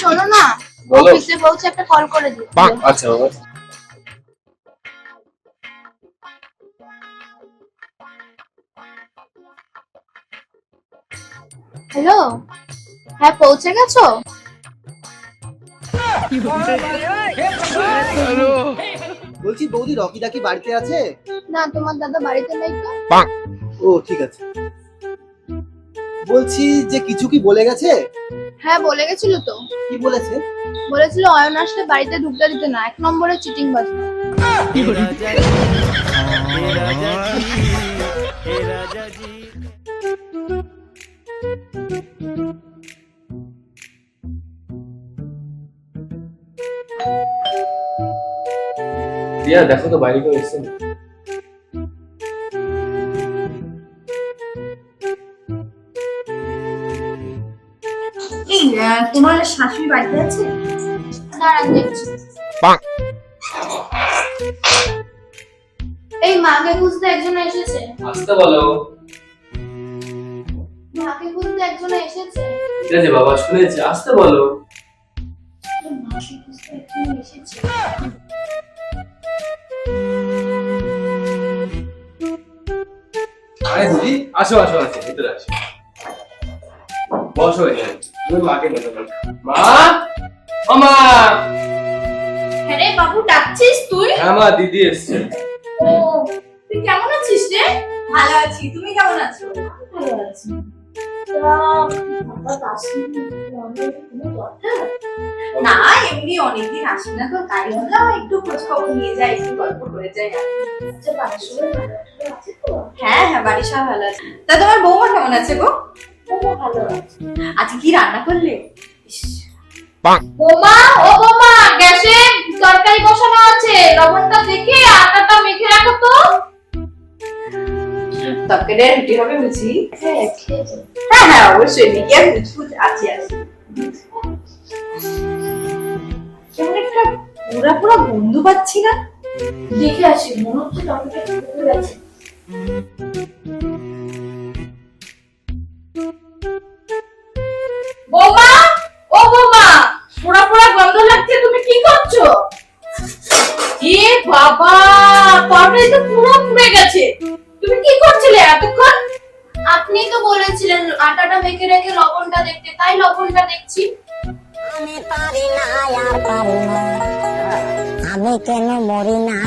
শোনো না, বলো। অফিসে পৌঁছে একটা কল করে দিও। আচ্ছা বাবা। হ্যালো, হ্যাঁ পৌঁছে গেছো? বলছি বৌদি, রকিদা কি বাড়িতে আছে? না, তোমার দাদা বাড়িতে নেই তো। ও ঠিক আছে। বলছি যে কিছু কি বলে গেছে? হ্যাঁ বলে গেছিল তো, কি বলেছে? বলেছিল অয়ন আসলে বাড়িতে ঢুকতে দিতে না, 1 নম্বরে চিটিং বাজ। রিয়া দেখো তো বাইরে কেউ এসছে না। এই তোমার শাশুড়ি বাড়িতে আছে? দাঁড়ান দেখছি। এই মাকে খুঁজতে একজন এসেছে। আসতে বলো। মাকে খুঁজতে একজন এসেছে। ঠিক আছে বাবা, শুনেছি, আসতে বলো। মাকে খুঁজতে একজন এসেছে। আরে দিদি, আসো আসো আসো, ভিতরে আসো। বসো এখানে, তুমি মাকে ডেকে বলো। মা, ও মা। হ্যাঁ রে বাবু, ডাকছিস তুই? হ্যাঁ মা, দিদি এসছে। ও, তুই কেমন আছিস রে? ভালো আছি, তুমি কেমন আছো? ভালো আছি। না, এমনি অনেকদিন আসি না তো, তাই ভাবলাম একটু খোঁজ খবর নিয়ে যাই, একটু গল্প করে যাই। হ্যাঁ হ্যাঁ, বাড়ির সবাই ভালো আছে। তা তোমার বৌমা কেমন আছে গো? ভালো আছে। আজকে কি রান্না করলে? বোমা, ও বোমা, গ্যাসে তরকারি বসানো আছে, লবণটা দেখে আটাটা মেখে রাখো তো। তরকারি আর রুটি হবে বুঝি? হ্যাঁ খেয়েছি। হ্যাঁ হ্যাঁ, অবশ্যই মেখে আর বুঝবুঝ আছি আছি। কেমন একটা পুরা পুরা বন্ধু পাচ্ছি না। দেখে আসি, মনে হচ্ছে তরকারিটা ফুটে গেছে। বোমা, ও বোমা, পুরা পুরা গন্ধ লাগছে, তুমি কি করছো? এ বাবা, তরকারি তো পুরো পুড়ে গেছে। তুমি কি করছিলে এতক্ষণ? আপনি তো বলেছিলেন আটাটা মেখে রেখে লবণটা দেখতে, তাই লবণটা দেখছি। আমি পারি না আর পারি না, আমি কেন মরি না।